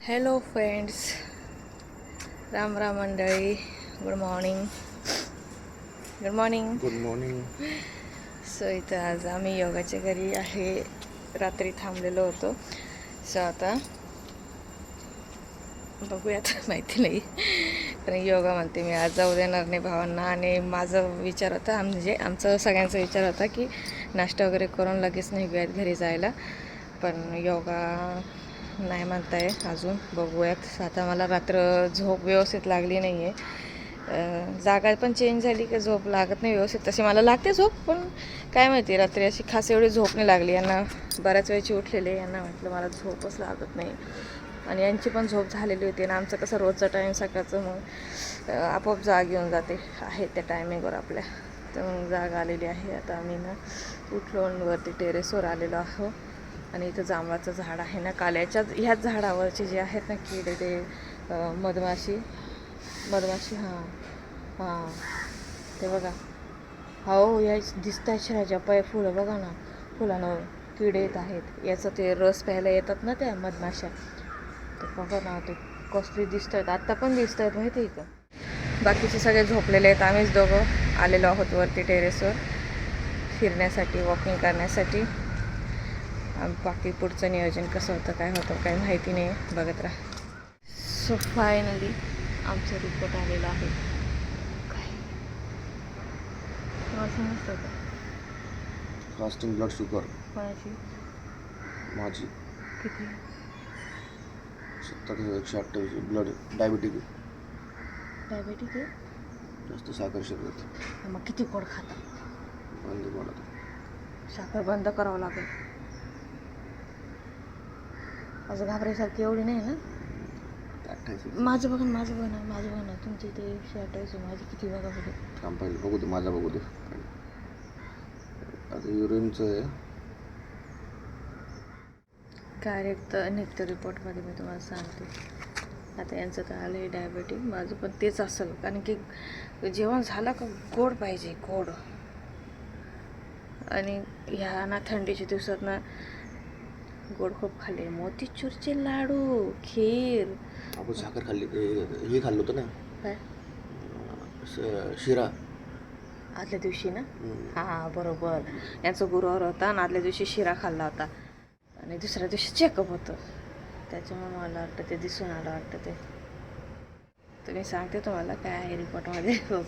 Hello friends, Ram Ram मंडळी. Good morning. Good morning. Good morning. So इथं आज आम्ही योगाच्या घरी आहे. रात्री थांबलेलो होतो. सो आता बघूयात, माहिती नाही पण योगा म्हणते मी आज जाऊ देणार नाही भावांना. आणि माझं विचार होता, म्हणजे आमचा सगळ्यांचा विचार होता की नाश्ता वगैरे करून लगेच निघूयात घरी जायला, पण योगा नाही म्हणताय अजून. बघूयात. आता मला रात्र झोप व्यवस्थित लागली नाही आहे. जागा पण चेंज झाली की झोप लागत नाही व्यवस्थित. तशी मला लागते झोप, पण काय माहिती रात्री अशी खास एवढी झोप नाही लागली. यांना बऱ्याच वेळची उठलेले, यांना म्हटलं मला झोपच लागत नाही. आणि यांची पण झोप झालेली होती आणि आमचं कसं रोजचा टाईम सकाळचं, मग आपोआप जाग येऊन जाते आहे त्या टायमिंगवर आपल्या. तर मग जाग आलेली आहे. आता आम्ही ना उठलो वरती टेरेसवर आलेलो आहो. आणि इथं जांभळाचं झाड आहे ना, काल्याच्या ह्याच झाडावरचे जे आहेत ना किडे, ते मधमाशी हां ते बघा. हो, या दिसत आहे शिराच्या पाय फुलं बघा ना, फुलांवर किडे येत आहेत. याचं ते रस प्यायला येतात ना त्या मधमाशा, ते बघा ना, ते कसले दिसत आहेत. आत्ता पण दिसत आहेत माहिती आहे का. बाकीचे सगळे झोपलेले आहेत. आम्हीच दोघं आलेलो आहोत वरती टेरेसवर फिरण्यासाठी, वॉकिंग करण्यासाठी. बाकी पुढचं नियोजन कसं होतं, काय होतं, काही माहिती नाही, बघत राहा. सो फायनली आमचा रिपोर्ट आलेला आहे. काय समजतं का? फास्टिंग ब्लड शुगर कोणाची? माझी किती? 70/128. ब्लड डायबिटिक आहे. डायबेटिक आहे? जास्त साखर शरीरात. मग किती गोड खाता? बंद पडत. साखर बंद करावं लागेल. असं घाबरायसारखी एवढी नाही ना. 28. माझं बघा ना, तुमची ते 128, माझी किती बघा बघू. थांब पहिले बघू दे, माझा बघू दे. आता युरिनचं आहे. डायरेक्ट निघतं रिपोर्टमध्ये, मी तुम्हाला सांगते. आता यांचं तर आलं आहे डायबेटिक, माझं पण तेच असेल. कारण की जेवण झालं का गोड पाहिजे, गोड. आणि ह्या ना थंडीच्या दिवसात ना गोड खूप खाल्ले. मोतीचूरचे लाडू, खीर. आपण साखर खाल्ली, हे खाल्लं होतं ना, काय शिरा आदल्या दिवशी ना. हां बरोबर, यांचं गुरुवार होता आणि आदल्या दिवशी शिरा खाल्ला होता. आणि दुसऱ्या दिवशी चेकअप होतं, त्याच्यामुळे मला वाटतं ते दिसून आलं वाटतं. ते तुम्ही सांगते तुम्हाला काय आहे रिपोर्टमध्ये. हो,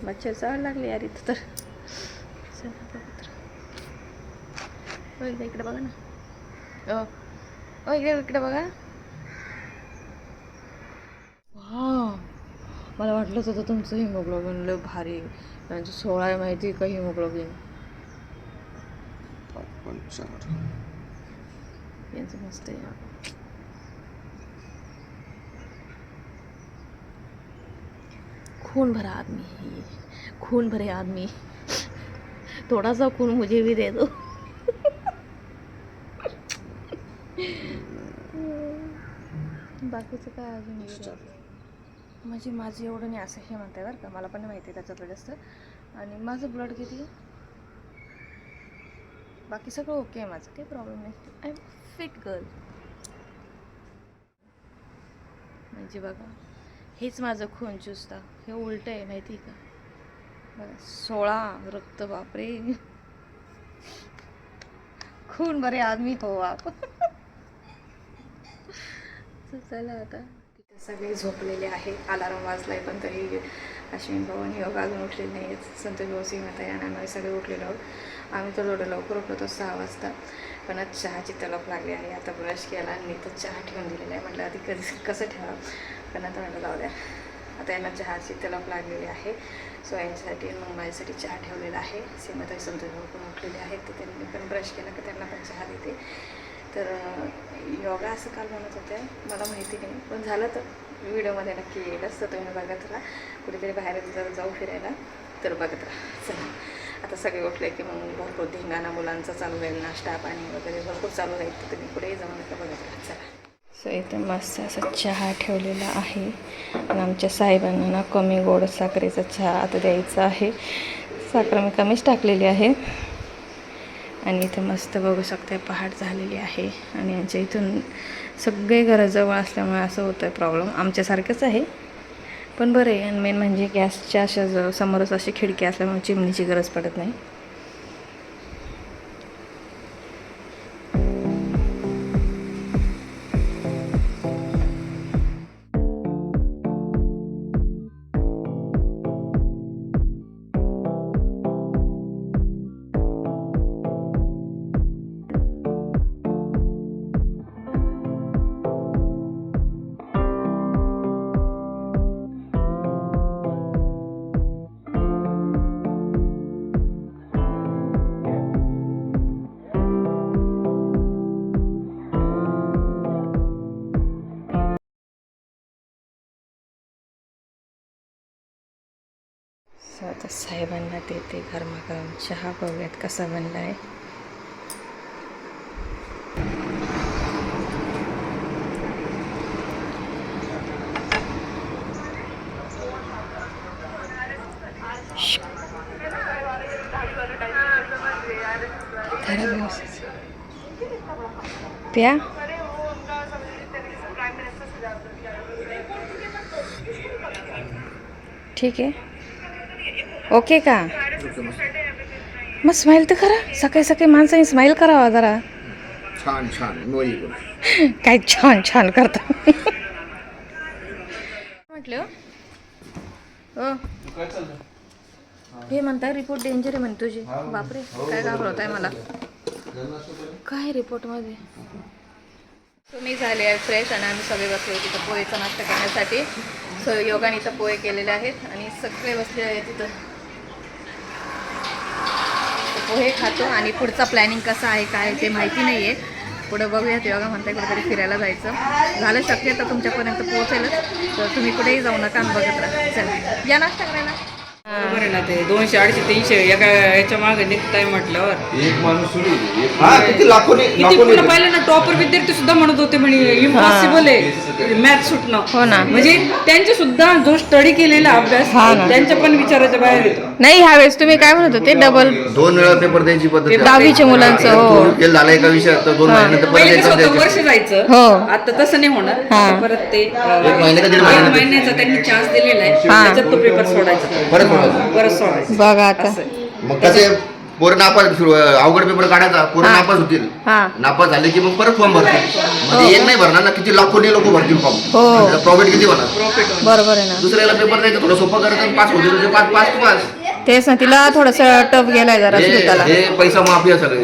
मच्छर चावायला लागली यार इथं तर. चला बघत राहा. इकडे बघा ना. इकडे बघा. हां, मला वाटलंच होतं तुमचं हिमोग्लोबिन लय भारी. यांचं 16 आहे माहिती का हिमोग्लोबिन. 5.4. यांचं मस्त आहे. खून भरा आदमी, खून भरे आदमी, थोड़ा सा खून मुझे भी दे दो. बाकीचं काय अजून म्हणजे माझं एवढं नाही असं हे म्हणताय बरं का. मला पण नाही माहिती त्याच्यातलं जास्त. आणि माझं ब्लड किती, बाकी सगळं ओके आहे माझं, काही प्रॉब्लेम नाही. I am fit girl. म्हणजे बघा, हेच माझं खून चुसता, हे उलट आहे माहिती का. बघा 16 रक्त, बापरे. खून भरे आदमी हो आप. चला आता. तिथे सगळे झोपलेले आहे. अलार्म वाजलाय पण तरी अश्विन भाऊ आणि योग अजून उठलेले नाही आहेत. संतोष भाऊ, सीमाताई आणि आम्ही सगळे उठलेलो आहोत. आम्ही तर थोडं लवकर उठलो होतो 6 वाजता. पण आज चहाची तलप लागली आहे. आता ब्रश केला आणि तर चहा ठेवून दिलेला आहे. म्हटलं आधी कसं ठेवा, पण आता म्हटलं जाऊ द्या. आता यांना चहाची तलप लागलेली आहे. सो यांच्यासाठी मग माझ्यासाठी चहा ठेवलेला आहे. सीमाताई, संतोष भाऊ पण उठलेले आहेत, तर त्यांनी पण ब्रश केला की त्यांना पण चहा देते. तर योगा असं काल म्हणत होत्या, मला माहिती नाही, पण झालं तर व्हिडिओमध्ये नक्की येईलच. तर तुम्ही बघत राहा. कुठेतरी बाहेर जर जाऊ फिरायला तर बघत राहा. चला आता सगळे उठले की मग भरपूर धिंगाणा मुलांचा चालू राहील, नाश्ता पाणी वगैरे भरपूर चालू राहील. तर तुम्ही कुठेही जाऊ नका, बघत राहा. चला. सो इथं मस्त असा चहा ठेवलेला आहे. आणि आमच्या साहेबांना ना कमी गोड साखरेचा चहा आता द्यायचा आहे. साखर मी कमीच टाकलेली आहे. आणि इथे मस्त बघू शकते पहाट झालेली आहे आणि यांच्या इथून सगळे घरं जवळ असल्यामुळे असं होतं आहे प्रॉब्लेम. आमच्यासारखंच आहे पण बरं आहे. आणि मेन म्हणजे गॅसच्या अशा समोरच अशी खिडकी असल्यामुळे चिमणीची गरज पडत नाही. आता साहेबांना देते गरमागरम चहा. बघूयात कसा बनला आहे. प्या ठीक आहे. ओके का? मग स्माईल तर करा. सकाळी सकाळी माणसाने स्माईल करावा जरा. छान छान काय छान छान करता म्हटलं. हो हे म्हणताय रिपोर्ट डेंजर आहे म्हणे तुझे. बापरे काय घाबरवत आहे मला. काय रिपोर्टमध्ये? तुम्ही झाले आहे फ्रेश आणि आम्ही सगळे बसले होते तिथं पोहेचा नाश्ता करण्यासाठी. योगाने इथं पोहे केलेले आहेत आणि सगळे बसले आहेत तिथं. पोहे खातो आणि पुढचा प्लॅनिंग कसा आहे काय ते माहिती नाही आहे. पुढं बघूयात. योगा म्हणताय कुठेतरी फिरायला जायचं. झालं शक्य तर तुमच्यापर्यंत पोहोचेलच. तर तुम्ही कुठेही जाऊ नका आणि बघत राहा. चला या नाश्ता करायला. बरोबर आहे ना. ते 200 250 300 एका याच्या मागे निघताय म्हटल्यावर एक माणूस किती लाखोने किती पुन्हा पाहिलं ना. टॉपर विद्यार्थी सुद्धा म्हणत होते म्हणे इम्पॉसिबल आहे मॅथ सुटणं. हो ना. म्हणजे त्यांचे सुद्धा जो स्टडी केलेला अभ्यास त्यांच्या पण विचाराच्या बाहेर येतो. नाही ह्यावेळेस तुम्ही काय म्हणत होते डबल 2 वेळा पेपर द्यायची पद्धत आहे. 10वीच्या मुलांचं. हो फेल झाला एका विषयात तर 2 महिन्यानंतर पहिले परत कसं exam होतं, वर्ष द्यायची. जायचं. हो. आता तसं नाही होणार. आता परत ते महिना का दीड एक महिना महिन्याचा त्यांनी चान्स दिलेला आहे. त्याच्यात तो पेपर सोडायचा. परत सोडायचं. परत सोडायचा. बघा आता. मग कसे पोरं नापास अवघड पेपर काढायचा. पोरं नापास होतील. नापास झाले की मग परत फॉर्म भरतील. म्हणजे एक नाही भरणार ना. किती लाखोनी लोक भरतील फॉर्म. प्रॉफिट किती होणार. बरोबर आहे ना. दुसऱ्याला पेपर द्यायचं थोडं सोपं करायचं. पास होते तुझे पास. तेच ना. तिला थोडस टफ गेलाय जरा श्रुताला. हे पैसा माफी आहे सगळे.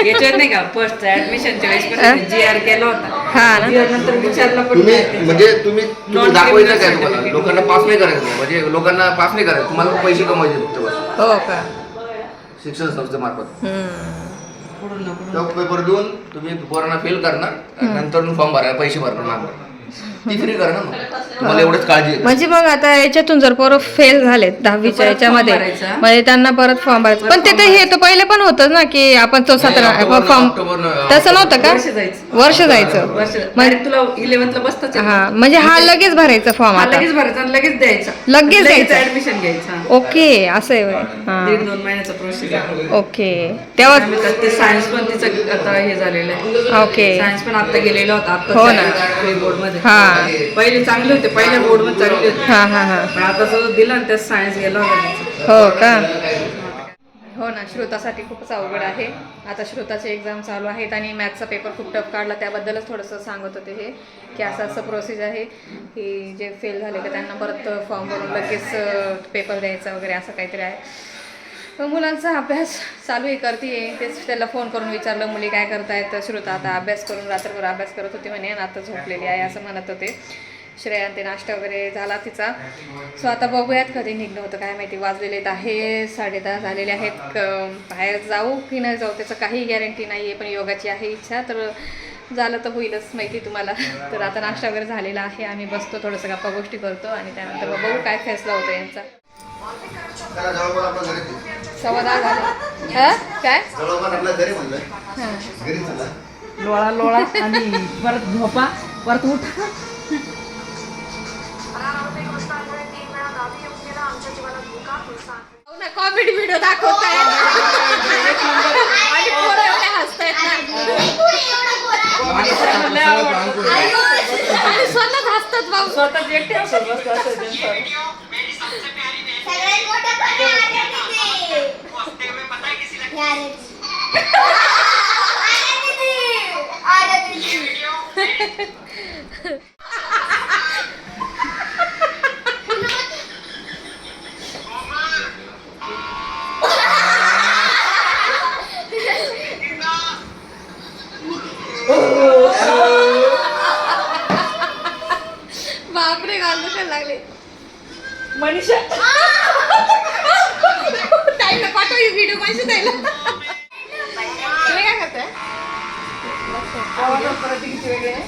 याच्यात नाही का फर्स्ट ऍडमिशनच्या वेळेस पण GR केला होता. हा ना. GR नंतर विचारला पण तुम्ही नाही. म्हणजे तुम्ही दाखवायचं काय तुम्हाला. लोकांना पास नाही करायचं. म्हणजे लोकांना पास नाही करायचं. तुम्हाला पैसे कमवायचे फक्त बस. हो का? शिक्षण संस्थेमार्फत पेपर देऊन तुम्ही पोरांना फेल करणार. नंतर फॉर्म भरायला पैसे भरणार मागणार. ती फ्री करा ना. मग तुम्हाला एवढंच काळजी आहे. म्हणजे मग आता याच्यातून जर पोरं फेल झालेत 10वीच्या याच्यामध्ये म्हणजे त्यांना परत फॉर्म भरायचं. पण ते हे तर पहिले पण होतं ना की आपण तो 17 फॉर्म तसं नव्हतं का? वर्ष जायचं. म्हणजे तुला 11th बसताच हा म्हणजे हा लगेच भरायचा फॉर्म. आता लगेच भरायचा आणि लगेच द्यायचा. लगेच द्यायचं. ऍडमिशन घ्यायचं. ओके असं आहे. हा 1.5-2 महिन्याचा प्रोसेस आहे. ओके तेव्हा ते सायन्स पण तिचं आता हे झालेलं आहे. ओके सायन्स पण आता गेलेलं होतं. आता हो ना. बोर्ड मध्ये हा पहिले चांगले होते. पहिल्या बोर्ड मध्ये चांगले होते. हा पण आता जो दिला ना त्यात सायन्स गेला होता. हो का? हो ना. श्रोतासाठी खूपच अवघड आहे. आता श्रोताचे एक्झाम चालू आहेत आणि मॅथ्सचा पेपर खूप टफ काढला. त्याबद्दलच थोडंसं सांगत होते हे की असं प्रोसेस आहे की जे फेल झाले का त्यांना परत फॉर्म भरून लगेच पेपर द्यायचा वगैरे असं काहीतरी आहे. मुलांचा अभ्यास चालू आहे करते. तेच त्याला फोन करून विचारलं मुली काय करतायत. श्रोता आता अभ्यास करून रात्रभर अभ्यास करत होती म्हणे आणि आता झोपलेली आहे असं म्हणत होते. श्रेया ते नाश्ता वगैरे झाला तिचा. सो आता बघूयात कधी निघणं होतं काय माहिती. वाजलेले आहे 10:30 झालेले आहेत. बाहेर जाऊ की नाही जाऊ त्याचं काही गॅरंटी नाही आहे. पण योगाची आहे इच्छा तर झालं तर होईलच माहिती तुम्हाला. तर आता नाश्ता वगैरे झालेला आहे. आम्ही बसतो थोडंसं गप्पा गोष्टी करतो आणि त्यानंतर बघू काय फैसला होतो यांचा. 10:15 झाले. हा काय लोळा लोळा आणि परत झोपा परत उठा. कॉमेडी व्हिडिओ दाखवताय आणि मग स्वतःच एकटे असत बसलं असं त्यांचं. सगळ्यात मोठा पण बापरे गाल दुखायला लागले. मनीषा ताईला पाठव व्हिडिओ माझी ताईला. तुम्ही काय करताय? परत किती वेगळे आहे?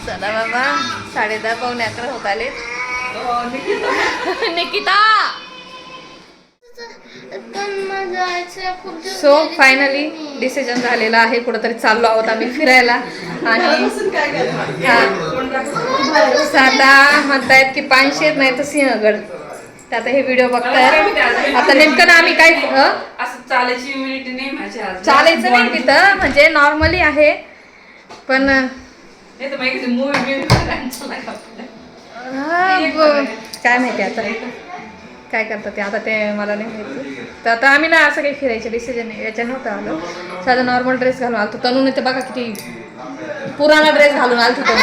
चला बाबा 10:30 पावणे 11 होत आले. निकिता सो फायनली डिसिजन झालेला आहे. कुठंतरी चाललो आहोत आम्ही फिरायला. आणि आता म्हणतायत की पानशेत नाही तर सिंहगड. तर आता हे व्हिडिओ बघतायत. आता नेमकं ना आम्ही काय असं चालायची इम्युनिटी नाही माझी आज. चालायचं नाही तिथं, म्हणजे नॉर्मली आहे पण नाही तर माहिती मूवी काय माहिती आता काय करतात ते. आता ते मला नाही माहिती. तर आता आम्ही ना असं काही फिरायचं डिसिजन नाही याच्या नव्हतं आलो. साधा नॉर्मल ड्रेस घालून आलतो. तनुने ते बघा किती पुराणा ड्रेस घालून आलतो तनु.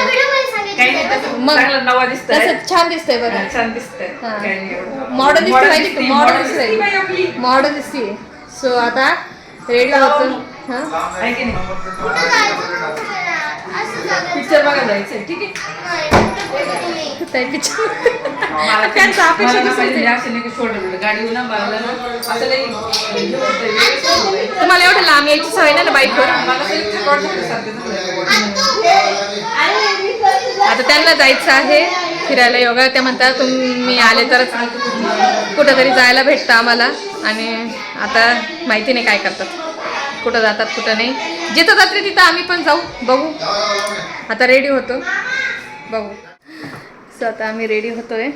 काही नाही त्याचं मग चांगलं नवा दिसतंय. तसं छान दिसतंय बघा. छान दिसतंय. हा. काही नाही एवढं. मॉडर्न दिसते माहिती का? मॉडर्न दिसते बाई आपली. दिसते मॉडर्न दिसते. सो आता रेडी होतो. हा आहे की नाही? पिक्चर बघायला जायचंय ठीक आहे. ताई पिक्चर मला त्यांचं अपेक्षा मला ना दिसायची. पहिले असं नाही की सोडलं गाडी ना मला ना असं काही हे होतंय, वेगळंच होतंय. तुम्हाला एवढं लांब यायची सवय नाही ना बाईकवर. मला तरी खूप वाटतं सारखं आता त्यांना जायचं आहे फिरायला योगा. त्या म्हणतात तुम्ही आले तरच कुठंतरी जायला भेटतं आम्हाला. आणि आता माहिती नाही काय करतात, कुठं जातात कुठं नाही. जिथं जाते तिथं आम्ही पण जाऊ बघू. आता रेडी होतो बघू. सो आता आम्ही रेडी होतोय.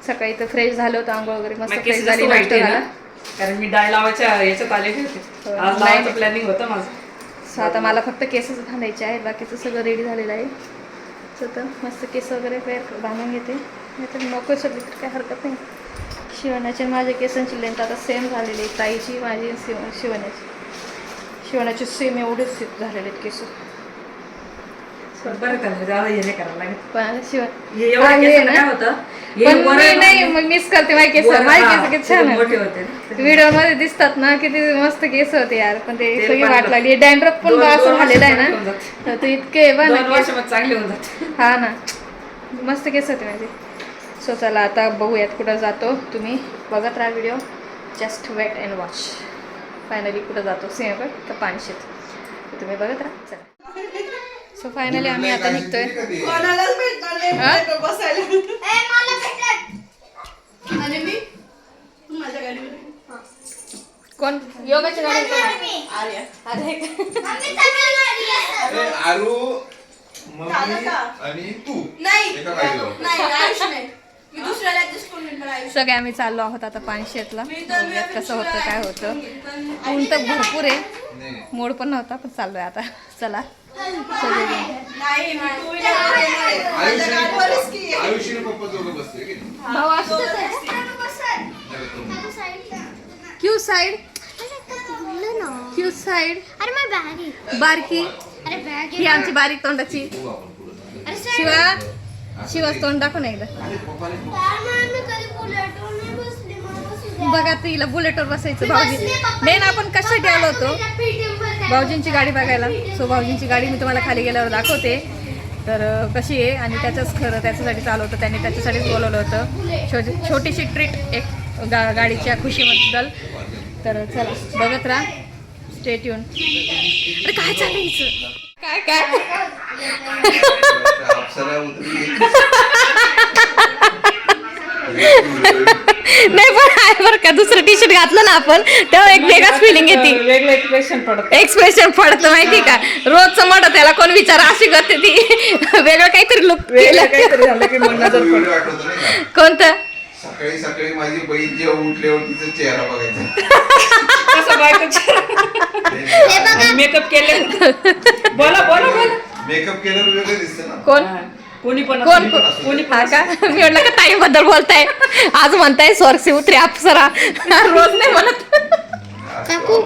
सकाळी तर फ्रेश झालं होतं, आंघोळ वगैरे मस्त केस फ्रेश जास्त झाली, वाईट नाश्ता आहे झाला. ना, कारण मी डाय लावायच्या याच्यात आलेली होते. हो. आज नाही. लावायचं प्लॅनिंग होतं माझं. सो आता मला फक्त केसच बांधायचे आहे, बाकीचं सगळं रेडी झालेलं आहे. सो तर मस्त केस वगैरे बांधून घेते. नाही तर नको सगळी तर काय हरकत नाही. शिवण्याची माझ्या केसांची लेंथ आता सेम झालेली आहे. ताईची माझी शिवण्याची सेम एवढेच झालेले आहेत केस. बरं त्याला जादा हे नाही करायला लागेल. पण हे एवढं केसांना काय होतं, हे पण वर मी आहे नाही, ना, मग मिस करते माझे केस. वर- माझे हा, केस किती ते छान मोठे होते होते. व्हिडिओ मध्ये दिसतात ना, किती मस्त केस होते यार. पण ते ते सगळी पण वाट लागली. डॅन्ड्रफ पण दोन- असं दोन झालेलं आहे वर्षात होऊन ना, जातं. तर इतके बघ 2 ना केस. वर्षामध्ये चांगले होऊन जाते. हा ना, मस्त केस होते माझे. सो चला आता बघूयात कुठं जातो. तुम्ही बघत राहा video. Just wait and watch. Finally कुठं जातो, सिंहगड का पानशेत, तुम्ही बघत राहा. चला. सो फायनली आम्ही आता निघतोय. कोणालाच भेटणार नाही हा? बाहेर बसायला. मला भेटत आणि मी माझ्या गाडीवर कोण योगाची गाडी आर्या. अरे आम्ही सगळ्या गाडी असतात. आरू मम्मी आणि तू नाही एका गाडीवर. नाही आयुष नाही, मी दुसऱ्याला ऍडजस्ट करून घेणार आयुष. सगळे आम्ही चाललो आहोत आता पानशेतला. बघूयात कसं होतं काय होतं. ऊन तर भरपूर आहे, नाही नाही. मोड पण नव्हता, पण चाललोय आता. चला सगळे नाही मी टू व्हीलरवर येणार आहे. माझ्या गाडीवरच की. आयुषी आणि पप्पा दोघं बसते की नाही? भाऊ असतच आहे. क्यू साइड क्यू साइड अरे माझी बॅग आहे. बारकी अरे बॅग ही आमची बारीक तोंडाची बघू आपण पुढं. अरे शिवाच तोंड दाखव ना एकदा. मी कधी बुलेटवर नाही बसली. मला बसू द्या. बघा तिला बुलेटवर बसायचं. भाऊजी मेन आपण कशासाठी आलो होतो, भाऊजींची गाडी बघायला. सो भाऊजींची गाडी मी तुम्हाला खाली गेल्यावर दाखवते तर कशी आहे. आणि त्याचंच खरं त्याच्यासाठी चालू होतं, त्यांनी त्याच्यासाठीच बोलवलं होतं. छोटीशी ट्रीट एक गाडीच्या खुशीबद्दल. तर चला बघत राहा, स्टे ट्यून. अरे काय चालू हिचं, काय काय अप्सरा उतरली. नाही पण आहे बरं का. दुसरं टी शर्ट घातलं ना आपण तेव्हा एक वेगळाच फिलिंग येते. वेगळं एक्सप्रेशन पडत. एक्सप्रेशन पडतं माहिती का. रोजचं म्हणत त्याला कोण विचार अशी करते ती. वेगळं काहीतरी लुक वेगळं काहीतरी झालं की मन नजर तुला पडत. आठवतं नाही का? कोणतं. सकाळी सकाळी माझी बहीण जेव्हा उठल्यावर तिचा चेहरा बघायचा. कसं बायकोचं मेकअप केले. बोला बोला बोला. मेकअप केल्यावर वेगळं दिसतं ना. कोण. कोणी पण कोण कोणी हा का मी म्हटलं का ताई बद्दल बोलताय आज म्हणताय स्वर्ग उतरी अप्सरा रोज नाही म्हणत काकू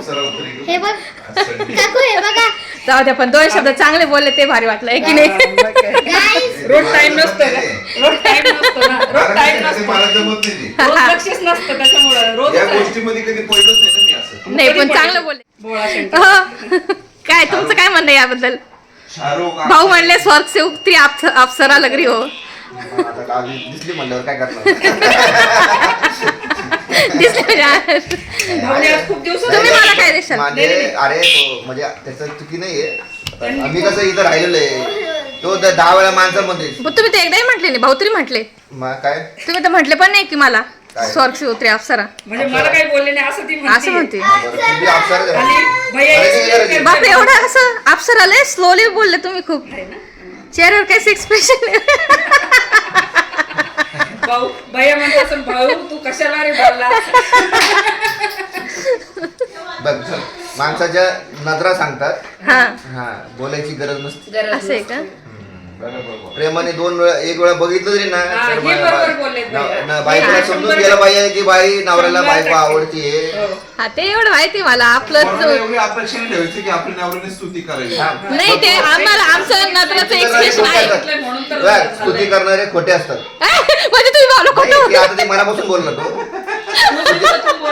हे बघ काकू हे बघा जाऊ द्या पण 2 शब्द चांगले बोलले ते भारी वाटलं आहे की नाही गाईस रोज टाइम नसतो का? रोज टाइम नसतो ना रोज टाइम नसतो मला जमत नाही ते. रोज लक्षच नसतं त्याच्यामुळे रोज या गोष्टीमध्ये कधी पडलोच नाही ना मी असं. नाही पण चांगलं बोलले बोळा शंकर. हो. काय तुमचं काय म्हणणं आहे याबद्दल शाहरुख भाऊ म्हणले स्वर्ग से उतरी अप्सरा लगरी हो आता गावी दिसली म्हणल्यावर काय करणार दिसले म्हणजे भाऊने आज खूप दिवस तुम्ही मला काय देशाल माझे अरे तो म्हणजे त्याचं चुकी नाहीये आम्ही कसं इथं राहिलेलो आहे तो 10 वेळा माणसामध्ये पण तुम्ही ते एकदाही म्हटले नाही भाऊ तरी म्हटले काय तुम्ही तर म्हटले पण नाही की मला काय? स्वर्ग से उतरी अप्सरा म्हणजे मला काही बोलले नाही असं ती असं म्हणते तुम्ही अप्सरा द्या. आणि भैया अरे, explain अरे, करतात. बापरे एवढं असं अप्सराला स्लोली बोलले तुम्ही खूप चेहऱ्यावर काहीच एक्सप्रेशन भाऊ भैया म्हणतो असं भाऊ तू कशाला रे बोलला बघ चल माणसाच्या नजरा सांगतात हा हा बोलायची गरज नसते असं आहे का प्रेमाने 2 वेळा 1 वेळा बघितलं तरी ना हा, तर हे बरोबर बोललेत भैया. बायकोला समजून गेलं पाहिजे की बाई नवऱ्याला बायको आवडतीये हा ते एवढं माहिती मला आपलं कोणाला एवढी अपेक्षा नाही ठेवायची की आपल्या नवऱ्याने स्तुती करायची. नाही ते आम्हाला आमचं नजराचं एक्सप्रेशन आहे म्हणून तर बघ, स्तुती करणारे खोटे असतात म्हणजे तुम्ही मला नाही, खोटं की आता ते मनापासून बोलला तो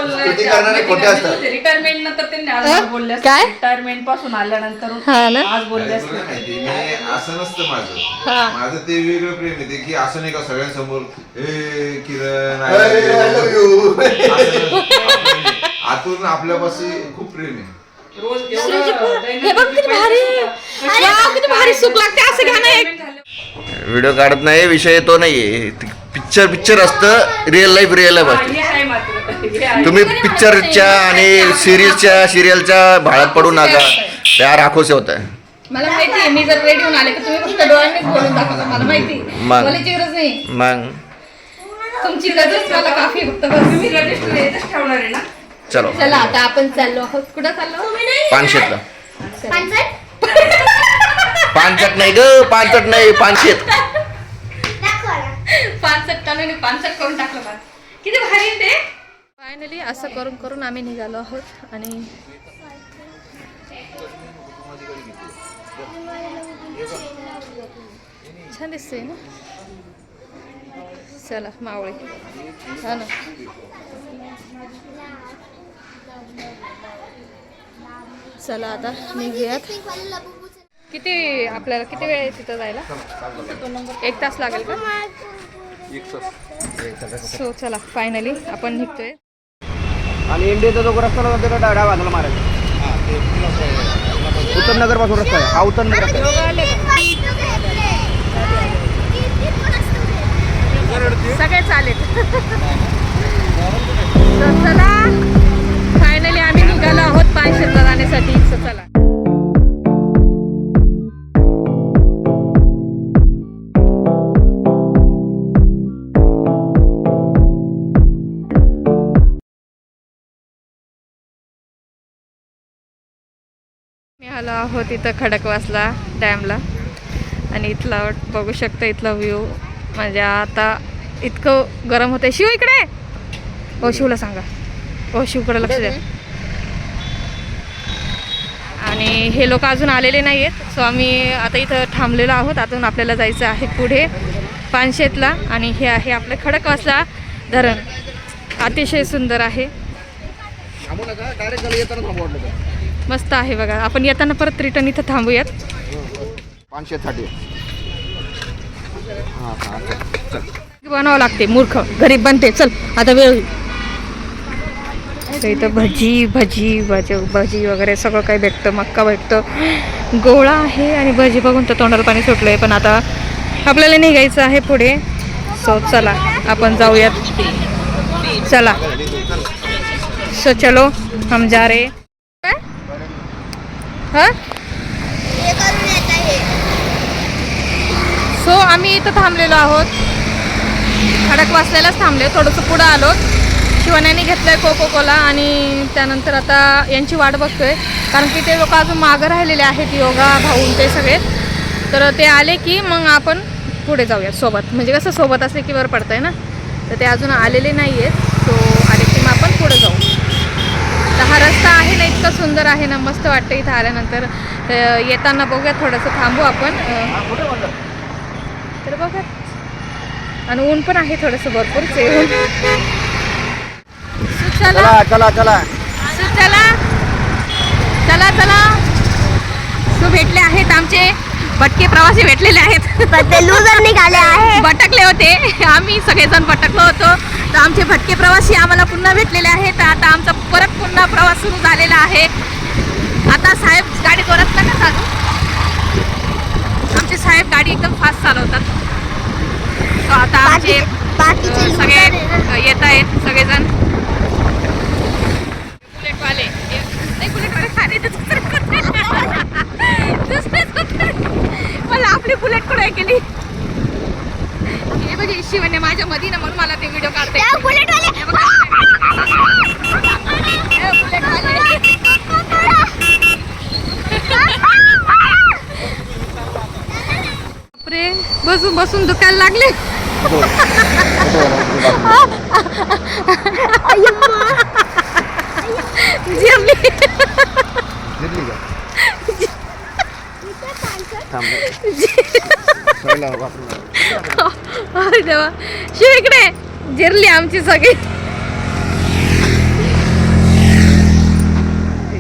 स्तुती करणारे खोटे असतात रिटायरमेंट नंतर त्यांनी आज बोलले काय? रिटायरमेंट पासून आल्यानंतर हा ना आज बोलले आणि तुला माहिती मी असं नसतं हा. माझं ते वेगळं प्रेम येते की असं नाही का सगळ्यांसमोर ए किरण I अरे, I love love you. you. असं आतून आपल्यापाशी खूप प्रेम आहे रोज हे बघ किती भारी वाव, किती भारी सुख लागते असं घ्या ना एक व्हिडिओ काढत नाही विषय तो नाहीये पिक्चर असतं रिअल लाईफ असतं हे आहे मात्र हे आहे. तुम्ही पिक्चरच्या आणि सिरियलच्या भाळात पडू नका प्यार आखो से होता है मला माहिती आहे मी जर रेडी होऊन आले की तुम्ही फक्त डोळ्यांनीच बोलून दाखवता मला माहिती मग. बोलायची गरज नाही मग तुमची गरज मला काफी फक्त बस तुम्ही रजिस्टर येतच ठेवणार आहे ना चलो चला आता आपण चाललो आहोत कुठं चाललो पानशेतला पानसट पानचट नाही ग पानचट नाही पानशेत दाखवा ना. 5 करून टाकलं बा किती भारी आहे ते फायनली असं करून करून आम्ही निघालो आहोत आणि छान दिसतंय ना चला मावळे हा ना चला आता निघूयात किती आपल्याला किती वेळ आहे तिथं जायला 1 तास लागेल का सो चला फायनली आपण निघतोय आणि इंडियाचा जो रस्ता होता त्याला डाव्या बाजूला मारायचा उत्तमनगर पासून रस्ता आहे हा उत्तमनगर रस्ता आहे. सगळे चालेल तर चला फायनली आम्ही निघालो आहोत पानशेतला जाण्यासाठी So चला मी आलो आहोत इथं खडकवासला डॅमला आणि इथला बघू शकता इथला व्ह्यू म्हणजे आता इतकं गरम होतंय शिव इकडे ओ शिवला सांगा ओ शिवकडे लक्ष द्या आणि हे लोक अजून आलेले नाही आहेत सो आम्ही आता इथं थांबलेलो आहोत अजून आपल्याला जायचं आहे पुढे पानशेतला आणि हे आहे आपलं खडकवासला धरण अतिशय सुंदर आहे मस्त आहे बघा आपण येताना परत रिटर्न इथं थांबूयात 560 बनावं लागते मूर्ख गरीब बनते चल आता वेळ होईल. तर इथं भजी वगैरे सगळं काही भेटतं मक्का भेटतं गोळा आहे आणि भजी बघून तर तोंडाला पाणी सुटलं आहे पण आता आपल्याला निघायचं आहे पुढे सो चला आपण जाऊयात चला सो चलो हम जा रहे हां हे करून येत आहे सो आम्ही इथं थांबलेलो आहोत खडकवासल्यालाच थांबले थोडंसं पुढं आलो शिवण्याने घेतलंय कोको कोला आणि त्यानंतर आता यांची वाट बघतोय कारण की ते लोक अजून मागं राहिलेले आहेत योगा भाऊन ते सगळे तर ते आले की मग आपण पुढे जाऊया सोबत, म्हणजे कसं सोबत असले की बरं पडतंय ना. तर ते अजून आलेले नाही आहेत, सो आले की मग आपण पुढे जाऊ. तर हा रस्ता आहे ना इतका सुंदर आहे ना, मस्त वाटतं इथं आल्यानंतर. तर येताना बघूया, थोडंसं थांबू आपण. तर बघा, आणि ऊन पण आहे थोडंसं भरपूर ऊन. चला चला चला चला चला चला. तू भेटले आहेत आमचे भटके प्रवासी, भेटलेले आहेत. लूजर निघाले आहे. भटकले होते आम्ही, सगळेजण भटकलो होतो. तर आमचे भटके प्रवासी आम्हाला पुन्हा भेटलेले आहेत. आता आमचा परत पुन्हा प्रवास सुरू झालेला आहे. आता साहेब गाडी जोरात नका चालू, आमचे साहेब गाडी एकदम फास्ट चालवतात. तो आता आमचे सगळे येत आहेत सगळेजण. बुलेटवाले नाही, बुलेटवाले खाली मला आपली बुलेट कुठे केली. हे बघे शिवने माझ्या मध्ये ना, म्हणून मला ते व्हिडिओ काढते. बापरे, बसून बसून दुखायला लागले. अरे देवा, शिव इकडे जिरली आमची सगळी.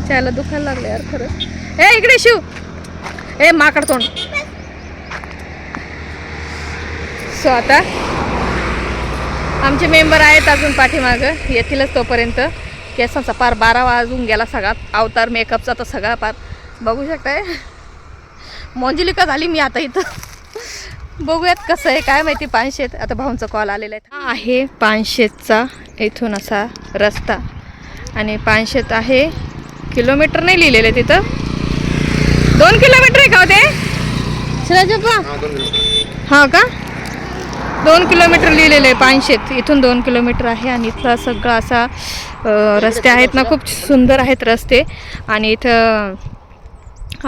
चायला दुखायला लागले यार खरंच. ए इकडे शिव, ए माकड तोंड. सो आता आमचे मेंबर आहेत अजून पाठीमागं, येतीलच तोपर्यंत. केसांचा पार 12 वाजून गेला सगळा. अवतार मेकअपचा तर सगळा पार बघू शकताय. मोंजिलिका झाली मी आता इथं. बघूयात कसं आहे काय माहिती. पानशेत आता भाऊंचा कॉल आलेला आहे. हा आहे पानशेतचा इथून असा रस्ता, आणि पानशेत आहे किलोमीटर नाही लिहिलेले तिथं. 2 किलोमीटर आहे का होते हा का? 2 किलोमीटर लिहिलेलं आहे पानशेत. इथून 2 किलोमीटर आहे. आणि इथला सगळा असा रस्ते आहेत ना, खूप सुंदर आहेत रस्ते. आणि इथं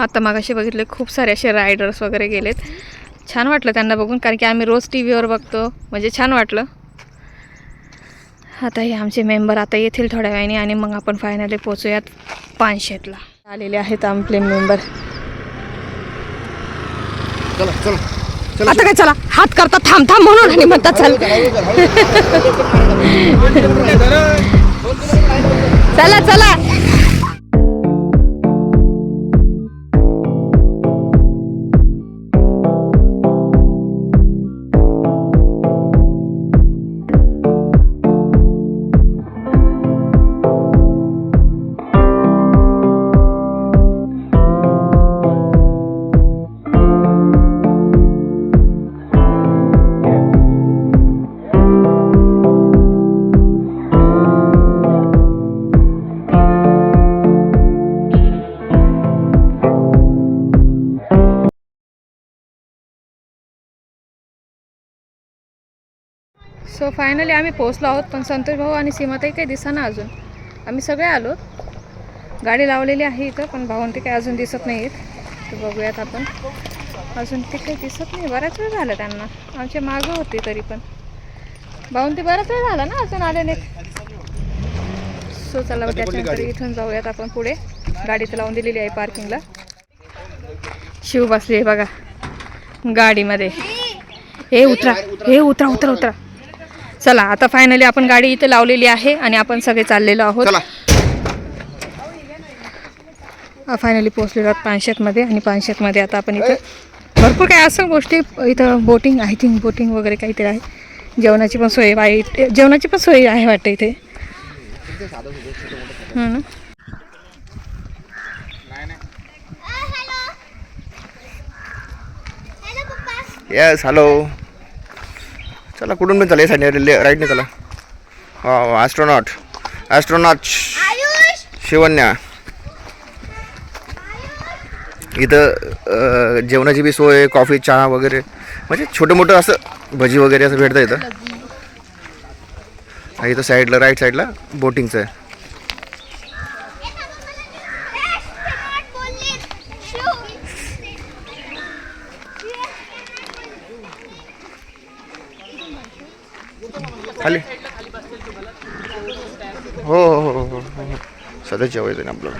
आता मागाशी बघितले खूप सारे असे रायडर्स वगैरे गेलेत. छान वाटलं त्यांना बघून, कारण की आम्ही रोज टीव्हीवर बघतो, म्हणजे छान वाटलं. आता हे आमचे मेंबर आता येतील थोड्या वेळाने, आणि मग आपण फायनली पोचूयात पानशेतला. आलेले आहेत आपले मेंबर. चला चला आता काय चला हात करता थांब थांब म्हणून, आणि म्हणतात चल. चला चला. सो फायनली आम्ही पोहोचलो आहोत, पण संतोष भाऊ आणि सीमाताई काही दिसेना अजून. आम्ही सगळे आलो, गाडी लावलेली आहे इथं, पण भाऊन ते काही अजून दिसत नाही आहेत. तर बघूयात आपण. अजून ते काही दिसत नाही, बराच वेळ झाला त्यांना. आमच्या मागं होती तरी पण भाऊन ते बराच वेळ झाला ना अजून आले नाहीत. सो चला त्याच्यानंतर इथून जाऊयात आपण पुढे. गाडी तर लावून दिलेली आहे पार्किंगला. शिव बसली आहे बघा गाडीमध्ये. हे उतरा, हे उतरा उतरा उतरा. चला आता फायनली आपण गाडी इथे लावलेली आहे, आणि आपण सगळे चाललेलो आहोत. फायनली पोहोचलेलो आहोत पानशेतमध्ये. आणि पानशेतमध्ये आता आपण इथं भरपूर काय असं गोष्टी, इथं बोटिंग, आय थिंक बोटिंग वगैरे काहीतरी आहे. जेवणाची पण सोय आहे, जेवणाची पण सोय आहे वाटतं इथे. ना येस हॅलो. चला कुठून पण चला, या साईडने राईट नाही चला. हा ॲस्ट्रोनॉट शिवन्या. इथं जेवणाची बी सोय, कॉफी चहा वगैरे, म्हणजे छोटं मोठं असं भजी वगैरे असं भेटतं इथं. इथं साईडला राईट साईडला बोटिंगचं आहे. खाली हो हो हो हो हो सध्या जेवायचं नाही आपल्याला.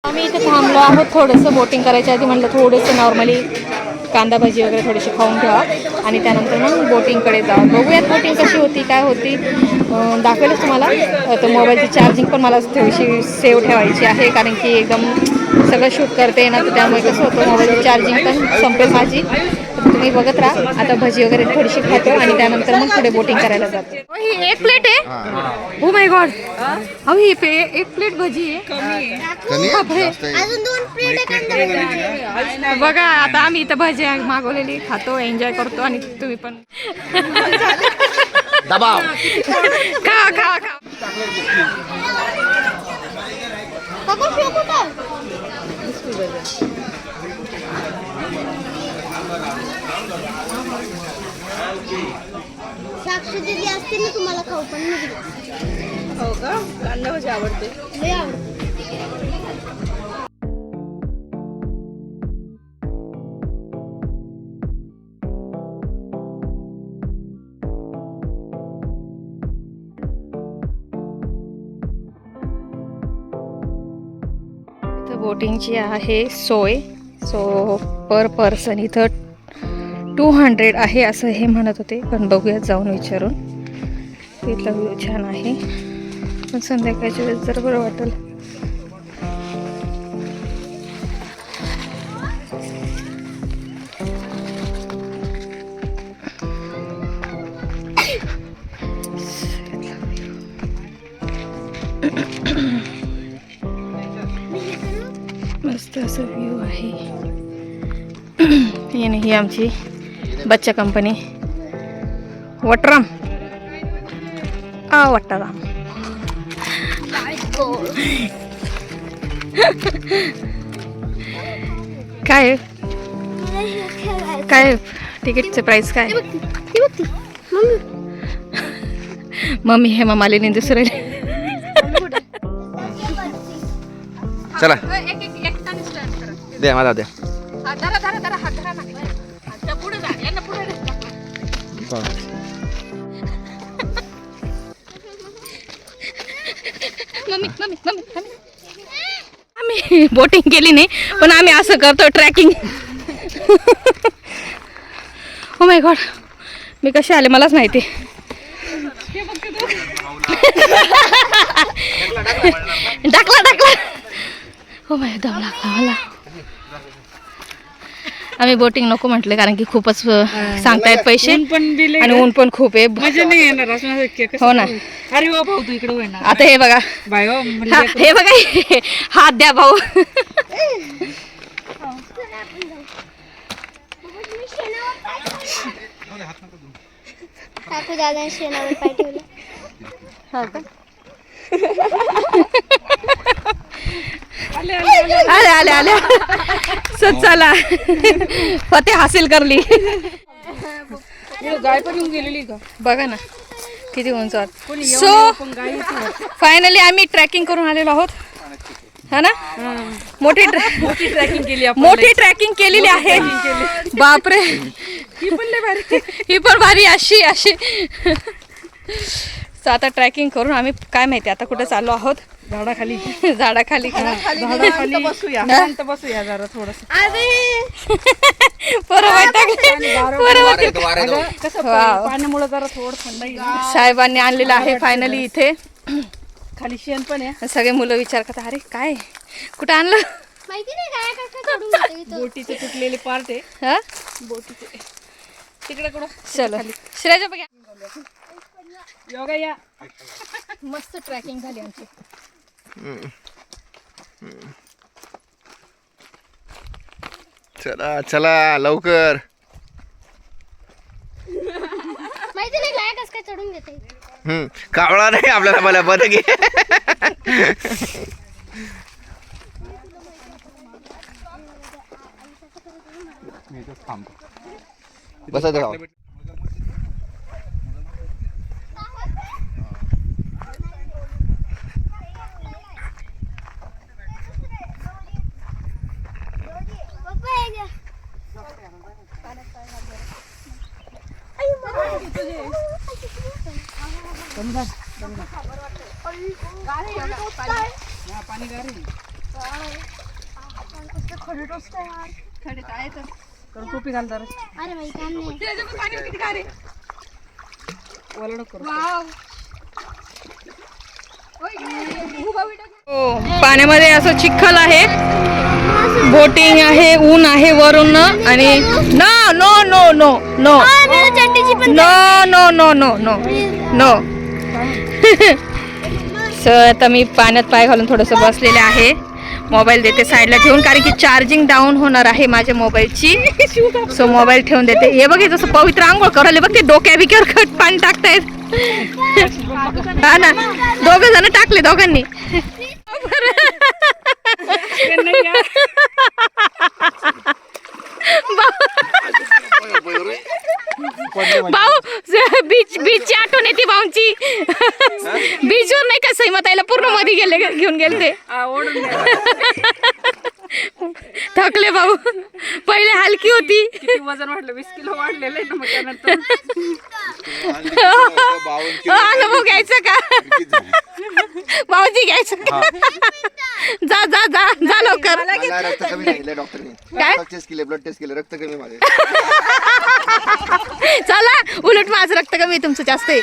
आम्ही इथे थांबलो आहोत थोडंसं बोटिंग करायच्या आधी म्हटलं थोडंसं नॉर्मली कांदा भाजी वगैरे थोडीशी खाऊन घ्यावा आणि त्यानंतर मग बोटिंगकडे जाऊ. बघूयात बोटिंग कशी होती काय होती दाखवेलच तुम्हाला. तर मोबाईलची चार्जिंग पण मला थोडीशी सेव्ह ठेवायची आहे कारण की एकदम सगळं शूट करते ना तर त्यामुळे कसं होतं मोबाईलची चार्जिंग पण संपेल माझी. तर तुम्ही बघत राहा. आता भजी वगैरे थोडीशी खातो आणि त्यानंतर मग पुढे बोटिंग करायला जातो. ही एक प्लेट आहे. ओ माय गॉड अहो ही एक प्लेट भजी आहे. अजून 2 प्लेट बघा आता आम्ही इथं भजी मागवलेली खातो एन्जॉय करतो आणि तुम्ही पण दबाव खा खा खा. साक्षी दिली असते ना तुम्हाला खाऊ पण नाही दिली. हो का कांदा भाजी आवडते. लय आवडते. इथं बोटिंगची आहे सोय. सो पर पर्सन इथं 200 आहे असं हे म्हणत होते पण बघूयात जाऊन विचारून. तिथला व्ह्यू छान आहे पण संध्याकाळच्या वेळेस जर बरं वाटेल. मस्त असं व्ह्यू आहे. ही नाही आमची बच्चा कंपनी वटराम वट्टाराम. काय काय तिकीटचं प्राइस काय? मम्मी हे मालिनी दुसरे चला द्या मला द्या. आम्ही बोटिंग केली नाही पण आम्ही असं करतो ट्रॅकिंग. ओ माय गॉड मी कसे आले मलाच माहिती. टाकला हो माय दम लागला मला. आम्ही बोटिंग नको म्हटले कारण की खूपच सांगतायत पैसे आणि ऊन पण खूप आहे. मजा नाही येणार असं. हो ना. अरे वा भाऊ तू इकडे होईना. आता हे बघा बाय हो हे बघा हात द्या भाऊ. काकू दादा शेणावर पाय ठेवला. हा का आले आले चला फते हासिल करली. गाय पण येऊन गेलेली का बघा ना किती उंच. सो फायनली आम्ही ट्रॅकिंग करून आलेलो आहोत हा ना. मोठी ट्रॅकिंग केली आपण. मोठी ट्रॅकिंग केलेली आहे. बापरे ही पण भारी अशी अशी. सो आता ट्रॅकिंग करून आम्ही काय माहिती आता कुठे चाललो आहोत. झाडाखाली झाडाखाली बसूया. बसूया जरा थोडस. कसं पाण्यामुळे जरा थोडं थंड येईल. साहेबांनी आणलेलं आहे फायनली इथे. खाली शेण पण आहे. सगळे मुलं विचार करतात अरे काय कुठं आणलं माहिती नाही काय काका काढून घेतो इथं. बोटीचे तुटलेले पार्ट आहे. हा बोटीचे तिकडे कुठं चलो श्रेया बघा. योगा या. मस्त ट्रॅकिंग झाली आमची. चला चला लवकर. माहिती नाही काय कसं काय चढून घेता इथं. कावळा नाही आपल्याला मला बरं घे. बसा पाणी गारी खडे तर आहेतच. टोपी घालतात अरे बाई काम नाही त्याच्यातून पाणी किती गारे. वलड करू. पाण्यामध्ये असं चिखल आहे, बोटिंग आहे, ऊन आहे वरून आणि no no no no no चड्डीची पण no no no no no no. Sir आता मी पाण्यात पाय घालून थोडंसं बसलेले आहे. मोबाईल देते साईडला ठेवून, कारण की चार्जिंग डाऊन होणार आहे माझ्या मोबाईलची. सो मोबाईल ठेवून देते. हे बघ जसं पवित्र आंघोळ करायला बघ, ते डोक्या बिक्यावर खट पाणी टाकतायत. हा ना, दोघ जण टाकले दोघांनी. भाऊ बीचची आठवण येते भाऊंची. बीचवर नाही का सैमताईला पूर्ण मध्ये गेले घेऊन गेले ते. थकले भाऊ, पहिले हलकी होती. किती वजन वाढलं? 20 किलो वाढलेलं आहे ना मग त्यानंतर. अनुभव घ्यायचा का भाऊजी, घ्यायचं का? जा जा जा जा लवकर. मला रक्त कमी सांगितलं डॉक्टरने. काय? टेस्ट केले, ब्लड टेस्ट केले, रक्त कमी माझे. चला, उलट माझं रक्त कमी आहे, तुमचं जास्त आहे.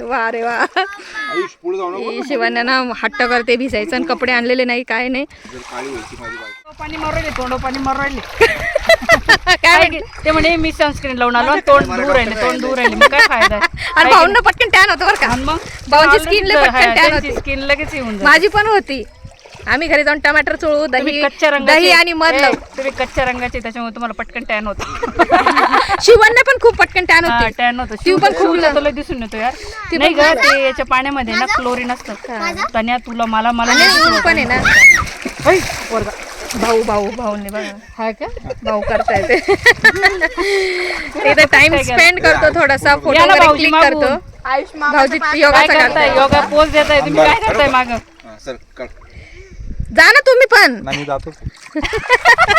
वा रे वा. आयुष पुढे जाऊ नको. शिवान्या ना हट्ट करते भिजायचं आणि कपडे आणलेले नाही, काय नाही. काळी व्हायची माझी बायको. पाणी मारू राहिले, तोंड पाणी मारू राहिले. काय म्हणे? ते म्हणे मी सनस्क्रीन लावून आलो आणि तोंड दूर राहिले, तोंड दूर राहिले. मग काय फायदा आहे? आणि भाऊंना पटकन टॅन होतं बरं का. आणि मग भाऊंची स्किन लय पटकन टॅन होती. स्किन लगेच येऊन जाते. माझी पण होती. आम्ही घरी जाऊन टमाटर चोळू, दही तुम्ही कच्च्या रंगाचे, दही आणि मध लावू. तुम्ही कच्च्या रंगाचे, त्याच्यामुळे तुम्हाला पटकन टॅन होतं. शिवांना पण खूप पटकन टॅन हा, होती. टॅन होतं. ती पण खूप तुला दिसून येतो यार. नाही ग, ते याच्या पाण्यामध्ये ना क्लोरीन असतं. तन्या तुला मला आणि ऊन पण आहे ना. ऐ, वरगा. भाऊने बघा. हा का भाऊ करताय ते. इथे टाइम स्पेंड करतो थोडासा, फोटो याला वगैरे भाऊजी क्लिक मागून. करतो. भाऊजी काय योगाचा करताय? करताय. योगा पोज देताय तुम्ही, काय करताय मागं? हा, चल काढ. जा ना तुम्ही पण. नाही जातो.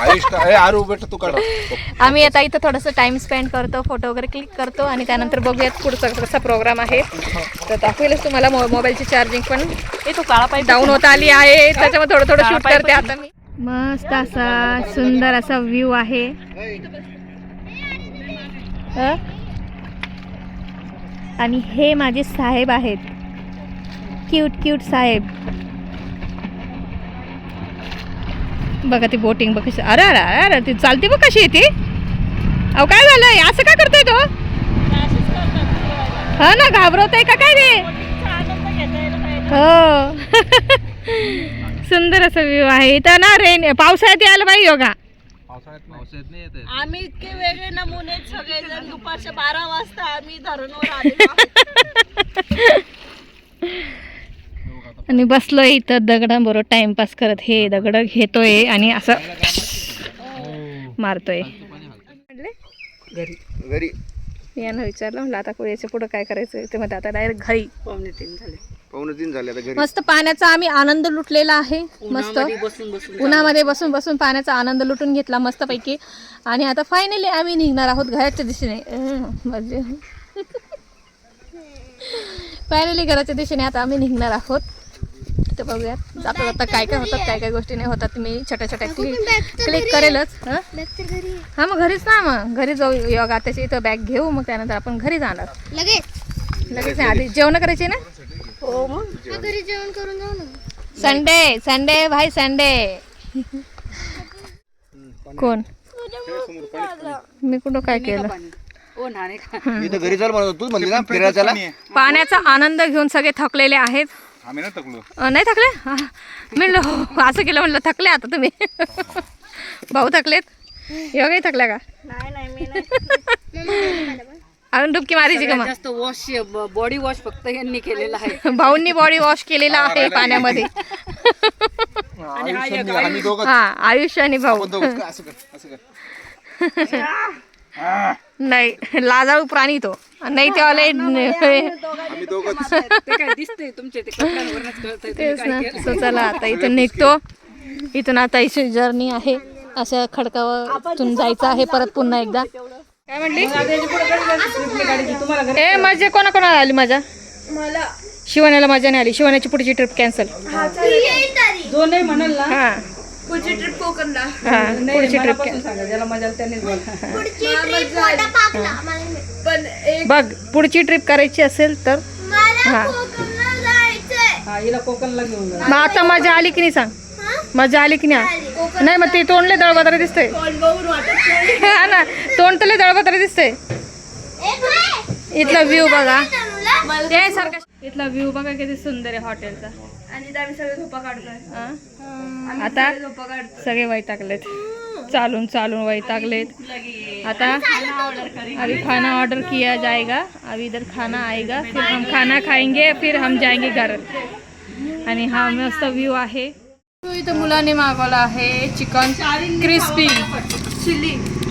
आयुष का ए आरू बेटा तू काढ. आम्ही आता इथं थोडंसं टाइम स्पेंड करतो, फोटो वगैरे क्लिक करतो आणि त्यानंतर बघूयात पुढचा कसा प्रोग्राम आहे. तर दाखवेलच तुम्हाला. मोबाईलची चार्जिंग पण ए, तू काळा पाहिजे. डाऊन होत आली आहे, त्याच्यामुळे थोडं थोडं शूट करते आता मी. मस्त असा सुंदर असा व्ह्यू आहे. आणि हे माझे साहेब आहेत, क्यूट क्यूट साहेब. बघा ती बोटिंग बघ कशी. अरे अरे अरे ती चालते बघ कशी येते. अहो काय झालंय, असं का करतोय तो? हा ना, घाबरवत आहे का काय रे? हो. सुंदर असा व्ह्यू आहे इथं ना. पावसाळ्यात यायला पाहिजे योगा. आम्ही इतके वेगळे नमुने सगळेजण दुपारच्या 12 वाजता आम्ही धरणवर आलेलो आहोत. आणि बसलोय इथं दगडांबरोबर टाइमपास करत. हे दगड घेतोय आणि असं मारतोय. घरी यानं विचारलं, म्हणलं आता याच्या पुढं काय करायचं ते. मध्ये आता डायरेक्ट घरी. 2:45 झाले आता घरी. मस्त पाण्याचा आम्ही आनंद लुटलेला आहे. मस्त उन्हामध्ये बसून बसून पाण्याचा आनंद लुटून घेतला मस्त पैकी. आणि आता फायनली आम्ही निघणार आहोत घराच्या दिशेने. फायनली घराच्या दिशेने आता आम्ही निघणार आहोत. तर बघूयात जाता जाता काय काय होतात, काय काय गोष्टी नाही होतात. मी छोट्या छोट्या क्लिक करेलच. हा मग घरीच ना, मग घरी जाऊ योगा. त्याची इथं बॅग घेऊ, मग त्यानंतर आपण घरी जाणार लगेच. नाही, आधी जेवण करायचे ना. हो मग घरी जेवण करून जाऊ ना. संडे संडे भाई संडे. कोण? मी कुठं काय केलं? मी तर घरी चाल म्हणत तू म्हणली ना फिरायला चला. पाण्याचा आनंद घेऊन सगळे थकलेले आहेत. आम्ही ना थकलो. नाही थकले? म्हणलं हो, असं केलं म्हणलं थकले आता तुम्ही. भाऊ थकलेत? योगाही थकल्या का? नाही मी नाही. अजून डुबकी मारायची का मग? जास्त वॉश, बॉडी वॉश फक्त यांनी केलेला आहे. भाऊंनी बॉडी वॉश केलेला आहे पाण्यामध्ये. आम्ही दोघं हा, आयुष आणि भाऊ. असं कर. नाही, लाजाळू प्राणी तो. नाही तेवाले आम्ही दोघंच. ते काय दिसतंय तुमचे, ते कपड्यांवरच कळतंय तेच ना. सो चला आता इथून निघतो. इथून आता इथे जर्नी आहे. असं खडकावरून जायचं आहे परत पुन्हा एकदा. काय म्हणली? ए मजा कोणा कोणाला आली मजा? शिवण्याला मजा नाही आली. शिवण्याची पुढची ट्रिप कॅन्सल. येईल तरी. जो नाही म्हणाल ना हा पुढची ट्रिप कोकणला. हा नाही, पुढची ट्रिप मनापासून सांगा ज्याला मजा आली त्यांनीच बोला. पुढची ट्रिप वॉटर पार्कला. पण बघ पुढची ट्रिप करायची असेल तर मला हा. कोकणला जायचंय. हा हिला कोकणला घेऊन जा. मग आता मजा आली की नाही सांग. हा? मजा आली की नाही. नाही मग ते तोंडले दळबद्र दिसतंय. तोंड बघून वाटत नाही. हा ना तोंड तले दळबद्र दिसतंय. ए बाय. इथला व्ह्यू बघा. तनुला. ते सारखा इथला व्ह्यू बघा किती सुंदर आहे हॉटेलचा. आणि आम्ही सगळे झोपा काढतोय. हा? आता सगळे वैतागलेत. चालून चालून वैतागलेत. आता अभी खाना ऑर्डर किया जाएगा. अभी इधर खाना आएगा फिर हम खाना खाएंगे फिर हम जाएंगे घर. आणि हा मस्त व्ह्यू आहे. इथं मुलांनी मागवला आहे चिकन क्रिस्पी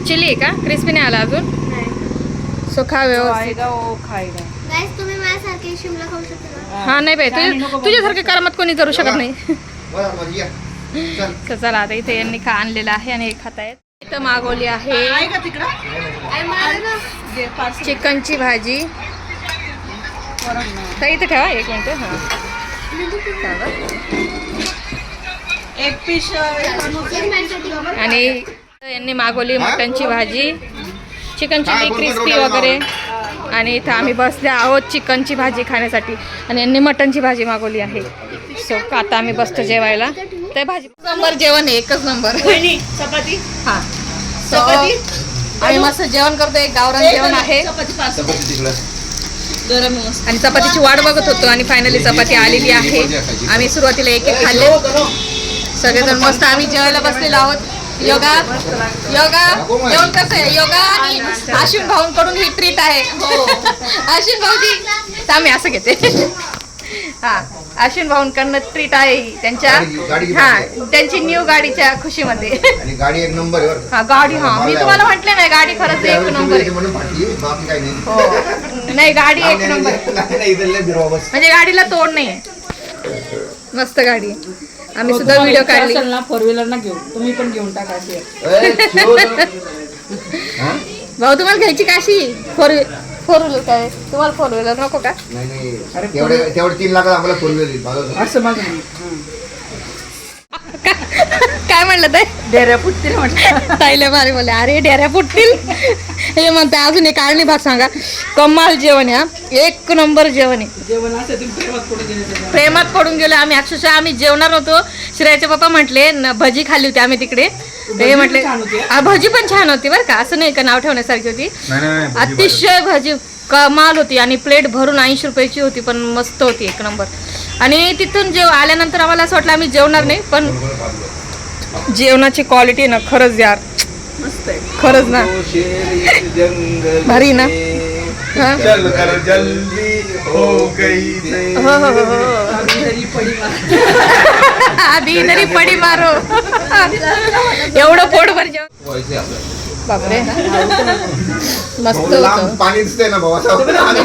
चिली का क्रिस्पी नाही आला अजून. सो खा व्यवस्थित. खाएगा वो खाएगा. गाइस तुम्ही माझ्यासारखे शिमला खाऊ शकता ना. हा नाही बाई तुझ्यासारखे करमत कोणी करू शकत नाही. बरं, मग या. चल. तर चला आता इथे यांनी का आणलेलं आहे आणि हे खात आहेत. इथं मागवली आहे आहे का तिकडं जे पार्सल चिकनची भाजी. तर इथे ठेवा 1 मिनिट. हा एक पीस आणि यांनी मागवली मटनची भाजी चिकन चिली क्रिस्पी वगैरे. आणि इथं आम्ही बसले आहोत चिकनची भाजी खाण्यासाठी आणि यांनी मटनची भाजी मागवली आहे. सो आता आम्ही बसतो जेवायला. ते भाजी नंबर जेवण आहे एकच नंबर. चपाती हा सो आम्ही मस्त जेवण करतो. एक गावरान जेवण आहे चपाती पार्सल चपाती तिकडं. गरम आहे मस्त. आणि चपातीची वाट बघत होतो आणि फायनली चपाती आलेली आहे. आम्ही सुरुवातीला एक एक खाल्ले सगळेजण मस्त. आम्ही जेवायला बसलेलो आहोत. योगा जेवण कसं आहे. योगा आणि अश्विन भाऊंकडून ही ट्रीट आहे. अश्विन भाऊजी तर आम्ही असं घेते. हा अश्विन भाऊंकडनं ट्रीट आहे ही त्यांच्या गाडी हा त्यांची न्यू गाडीच्या खुशीमध्ये. आणि गाडी एक नंबर आहे बरं. हा गाडी हा मी तुम्हाला म्हटले नाही गाडी खरंच एक नंबर आहे. म्हणून फाटली, बाकी काही नाही. हो नाही गाडी एक नंबर आहे. नाही, इथं लय बिरवा बस. म्हणजे गाडीला तोड नाही. मस्त गाडी. आम्ही सुद्धा व्हिडिओ काढली. असेल ना 4 व्हीलर ना घेऊ तुम्ही पण घेऊन टाका अशी. ए, शिव. हा? भाऊ तुम्हाला घ्यायची काशी फोर व्हीलर काय तुम्हाला 4 व्हीलर नको का. नाही नाही तेवढे 3 लाखात आम्हाला फोन दिली. असं माझं काय म्हणलं ते डेऱ्या फुटतील म्हटलं. ताईला भारी बोलले अरे डेऱ्या फुटतील. हे म्हणताय अजून एक आळणी भाग सांगा. कमाल जेवण आहे. एक नंबर जेवण आहे. जेवण असं तुम्ही प्रेमात पडून गेले. प्रेमात पडून गेलो आम्ही. अक्षरशः आम्ही जेवणार होतो. श्रेयाचे पप्पा म्हटले भजी खाल्ली होती आम्ही तिकडे. ते म्हटले भजी पण छान होती बरं का. असं नाही का नाव ठेवण्यासारखी होती. अतिशय भजी कमाल होती आणि प्लेट भरून 80 रुपयाची होती पण मस्त होती एक नंबर. आणि तिथून आल्यानंतर आम्हाला असं वाटलं आम्ही जेवणार नाही पण जेवणाची क्वालिटी ना खरंच यार मस्त आहे. खरंच ना भारी ना. हा? चल कर जल्दी हो गई. हो हो हो हो तरी पडी मार. आधी तरी पडी मारो. एवढं पोटभर जेवण बापरे मस्त लांब होतं. पाणी दिसतंय ना भाऊ असं.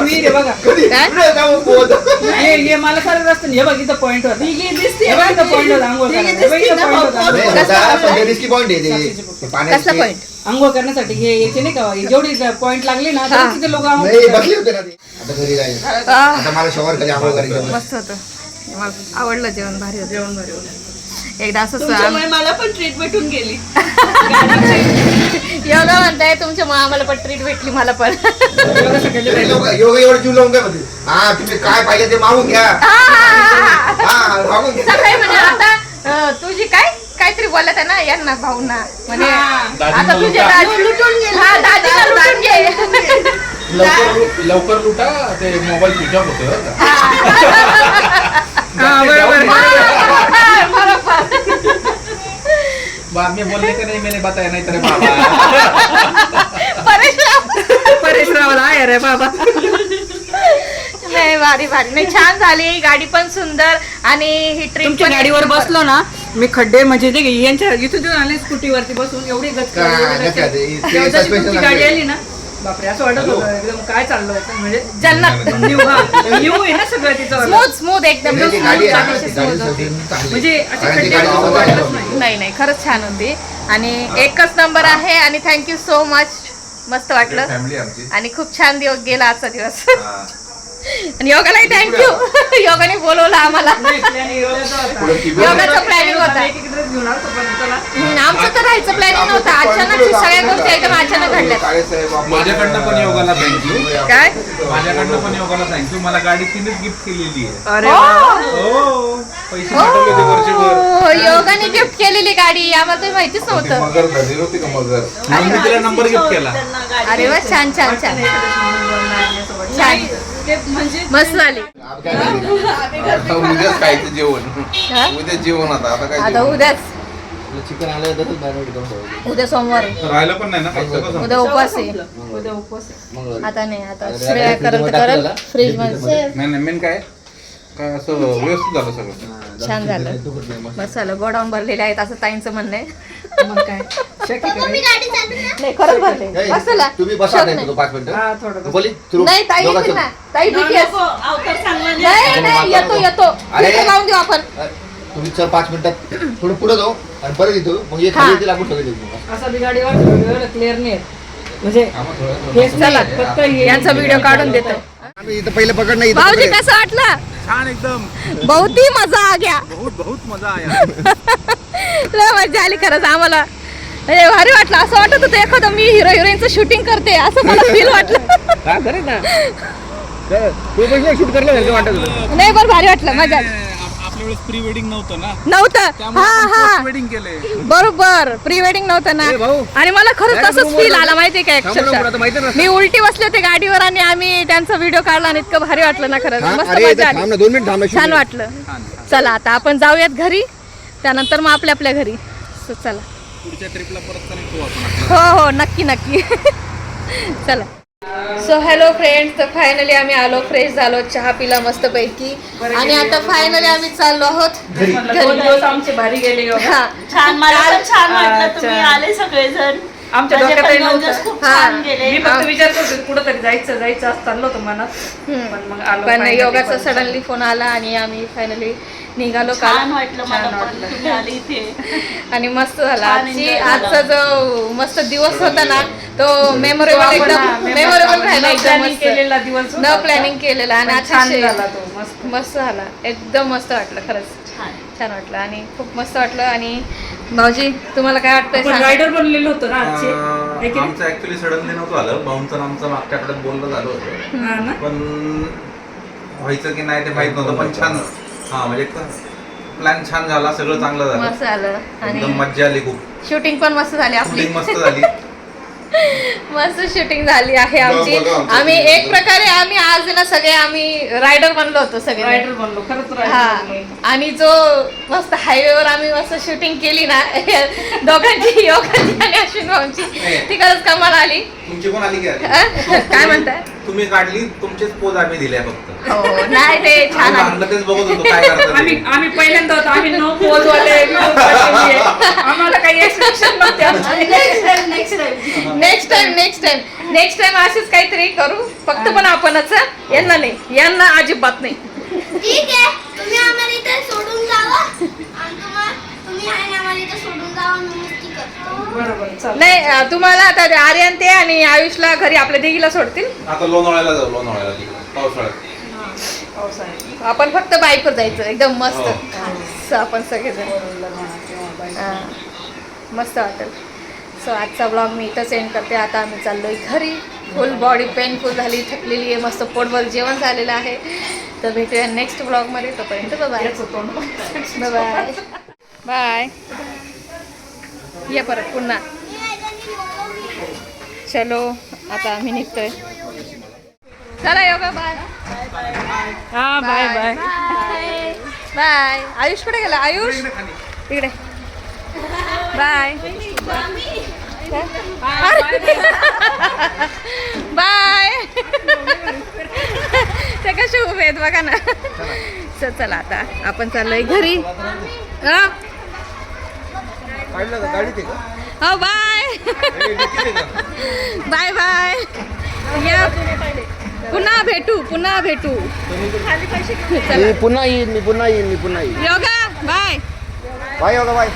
विहीर आहे बघा. काय इकडे जाऊन पोहत. हे मला खरं रस्ता नाही. हे बघ इथं पॉईंट होता. हे बघ इथं पॉईंट होता आंघोळ करायला. हे बघ इथं point होता. नाही, होता, पण ते risky point आहे ते. कसला पाण्याची- पॉइंट. आंघोळ करण्यासाठी हे याचे नाही का जेवढी पॉईंट लागली ना हा. तर तिथे लोक आंघोळ नाही, करतात. बसले होते ना ते. आता घरी जायचं. आता मला शॉवर कधी आंघोळ करायची. मस्त होतं. मला आवडलं जेवण भारी होतं. जेवण भारी होतं. एकदा असंच तुमच्यामुळे मला पण ट्रीट भेटून गेली. योगा म्हणताय तुमच्यामुळे आम्हाला पण ट्रीट भेटली मला पण. एवढं सकाळच्या ते वेळेला. लोक एवढं एवढं जीव लावून काय म्हणते. हा तुम्ही काय पाहिजे ते मागून घ्या. हा मागून घ्या. सकाळी म्हणजे आता तुझी काहीतरी बोलत आहे ना यांना भाऊंना म्हणजे आता तुझे दाजी लुटून गेले. हा दाजीला लुटून घे. लवकर लुटा ते मोबाईल स्विच ऑफ होतं. हा, बरोबर. बाद में बोलने का नहीं मैंने बताया नहीं तेरे बाबा. परेश रावल आहे रे बाबा. नाही भारी भारी नाही छान झाली. गाडी पण सुंदर आणि ही ट्रिप तुमच्या गाडीवर बसलो ना मी खड्डे म्हणजे ते यांच्या इथून आले स्कूटीवरती बसून एवढी गचका, का- एवढी गचका ते- गचका. ते तेव्हा जशी suspension तुमची गाडी लागली. आली ना बापरे असं वाटत होतं एकदम काय चाललं होतं म्हणजे जन्नत न्यू आहे ना सगळं तिचं स्मूथ एकदम नाही, ती गाडी आहे ना, ती अतिशय गाडी smooth होती. सगळी चांगली. म्हणजे अशी कारण ती खड्डे गाडी असं स्वतः वाटत नाही. नाही नाही खरंच छान होती आणि एकच नंबर आहे आणि थँक्यू सो मच. मस्त वाटलं फॅमिली आमची. आणि खूप छान दिवस गेला आजचा दिवस. हा. आणि योगालाही थँक्यू. योगाने बोलवलं आम्हाला. योगाचं प्लॅनिंग होता. आमचं तर राहायचं प्लॅनिंग नव्हतं. अचानक सगळ्या गोष्टी एकदम अचानक घडल्या. माझ्याकडनं पण योगाला थँक्यू. काय माझ्याकडनं पण योगाला थँक्यू. मला गाडी तिनेच गिफ्ट केलेली आहे. अरे हो. पैसे पाठवले होते वर्षभर. हो, योगाने गिफ्ट केलेली गाडी आम्हाला तर माहितीच नव्हतं. मगर झाली होती का मगर? म्हणून मी तिला नंबर गिफ्ट केला. अरे वा, छान छान छान छान, मस्त झाली. आता उद्याच खायचं जेवण. हा? उद्या जेवण आता काय आता उद्याच, चिकन आलं तर उद्या सोमवार आहे. राहिलं पण नाही ना फक्त उद्या उपवास आहे. उद्या उपवास आहे. आता नाही, आता श्रेया करल फ्रीज मध्ये. नाही मेन काय असं व्यवस्थित झालं सगळं. छान झालं, मस्त झालं. गोडाऊन भरलेले आहेत असं ताईंचं म्हणणं आहे. मग काय शक्य मम्मी गाडी चालू ना. नाही, खरंच भरले. बसला तुम्ही बसा शक नाही नाही. तो 5 मिनिटं हा थोडं बोली सुरू. नाही, ताई येतील ना. ताई ठीक आहे. अवतार चांगला नाही. नाही नाही, येतो येतो. अरे. तिथे लावून देऊ आपण. तुम्ही चल 5 मिनिटात थोडं पुढे जाऊ आणि परत येतो मग एक हा. खाली येतील आपण सगळे येऊ. असा बी गाडीवर क्लिअर नाही आहेत. म्हणजे हेच चला, फक्त हे- यांचा व्हिडिओ काढून देतो. आम्ही इथं पहिले पकड नाही भाऊजी कसं वाटलं? छान एकदम बहुत ही मजा आ गया. बहुत मजा आया. लय मजा आली खरंच आम्हाला. म्हणजे भारी वाटलं. असं वाटत होतं एखादं मी हिरो हिरोईनचं शूटिंग करते असं मला फील वाटलं. शूट करलं वाटत होतं. नाही, बरं भारी वाटलं. मजा आली. आपल्या वेळेस प्री वेडिंग नव्हतं ना. नव्हतं. हा वेडिंग केले. बरोबर, प्री वेडिंग नव्हतं ना. आणि मला खरंच तसंच फील आला माहितीये का अक्षरशः. मी उलटी बसले होते गाडीवर आणि आम्ही त्यांचा व्हिडिओ काढला आणि इतकं भारी वाटलं ना खरंच. मस्त मजा आली. 2 मिनिट थांब. छान वाटलं. चला आता आपण जाऊयात घरी, त्यानंतर मग आपल्या घरी. चला. पुढच्या ट्रिपला परत कनेक्ट होऊ आपण. हो हो, नक्की नक्की. चला. सो हॅलो फ्रेंड्स, तर फायनली आम्ही आलो, फ्रेश झालो, चहा पिला मस्त पैकी आणि आता फायनली आम्ही चाललो आहोत दोन दिवस आमचे भारी गेले हो. हा. छान, मला पण छान वाटलं. अच्छा. तुम्ही आले सगळेजण. आमच्या माझे डोक्यातही पण दोन दिवस नव्हतं. खूप हा. छान गेले. मी फक्त विचार करतो कुठंतरी जायचं असं चाललं होतं मनात. पण मग आलो पण finally योगाचा पण. सडनली फोन आला आणि आम्ही फायनली निघालो छान काल. वाटलं मला पण तुम्ही आले इथे. आणि मस्त झाला. छान आजची enjoy झाला. आजचा जो मस्त दिवस होता ना तो मेमोरेबल, एकदम मेमोरेबल राहिला. एकदम प्लॅनिंग मस्त. केलेला दिवस न होता. प्लॅनिंग केलेला आणि पण छान अतिशय झाला तो मस्त. मस्त झाला. एकदम मस्त वाटलं खरंच. छान. छान वाटलं आणि खूप मस्त वाटलं. आणि भाऊजी तुम्हाला काय वाटतंय आपण सांगा. रायडर बनलेलो होतो ना आजचे. है की नाही? आमचं ऍक्च्युली सडनली नव्हतं आलं. भाऊंचं आमचं मागच्या आठवड्यात बोलणं झालं होतं. हा ना? पण व्हायचं की नाही ते माहित नव्हतं. पण छान म्हणजे प्लॅन छान झाला. सगळं चांगलं झालं. मस्त झालं आणि एकदम मज्जा आली. खूप शूटिंग पण मस्त झाली आपली. शूटिंग मस्त झाली. मस्त शूटिंग झाली आहे आमची. आम्ही एक प्रकारे आम्ही आज ना सगळे आम्ही रायडर बनलो होतो सगळे. रायडर बनलो खरंच हा. रायडर बनलो. आणि जो मस्त हायवेवर आम्ही मस्त शूटिंग केली ना दोघांची, योगाची आणि अश्विन भाऊंची, ती खरंच कमाल आली. तुमची कोण आली की आली? काय म्हणताय? तुम्ही काढली. तुमचेच पोज आम्ही दिल्या फक्त. हो नाही, ते छान आली. आम्ही तेच बघत होतो काय करतात ते. आम्ही पहिल्यांदा होतो. आम्ही नो पोज वाले आम्हाला काही एक्सपेक्टेशन नव्हते आमची. नेक्स्ट टाइम असेच काहीतरी करू. फक्त पण आपणच यांना नाही, यांना अजिबात नाही. ठीक आहे, तुम्ही आम्हाला इथे सोडून जावा आणि तुम्ही आहे ना आम्हाला इथे सोडून जावा. आम्ही मस्ती करतो. बरोबर चालेल. नाही, तुम्हाला आता ते आर्यन ते आणि आयुषला घरी आपल्या देवीला सोडतील. आता लोणावळ्याला जाऊ. लोणावळ्याला तिकडे पावसाळ्यात. पावसाळ्यात. आपण फक्त बाईकवर जायचं एकदम मस्त. हो. आपण सगळेजण. हा. मस्त वाटेल. सो आजचा ब्लॉग मी इथंच एंड करते. आता आम्ही चाललोय घरी. फुल बॉडी पेनफुल झाली, थकलेली आहे. मस्त पोटभर जेवण झालेलं आहे. तर भेटूया नेक्स्ट ब्लॉगमध्ये. तोपर्यंत बाय बाय बाय. ये परत पुन्हा. चलो आता आम्ही निघतोय. चला योगा. बाय हा बाय बाय. बाय. आयुष कुठे गेला? आयुष तिकडे. Bye bye. ते कसे उभे आहेत बघा ना. चला आता आपण चाललोय घरी. हो बाय बाय बाय. या पुन्हा भेटू. मी पुन्हा येईन. Yoga bye. Bye Yoga bye.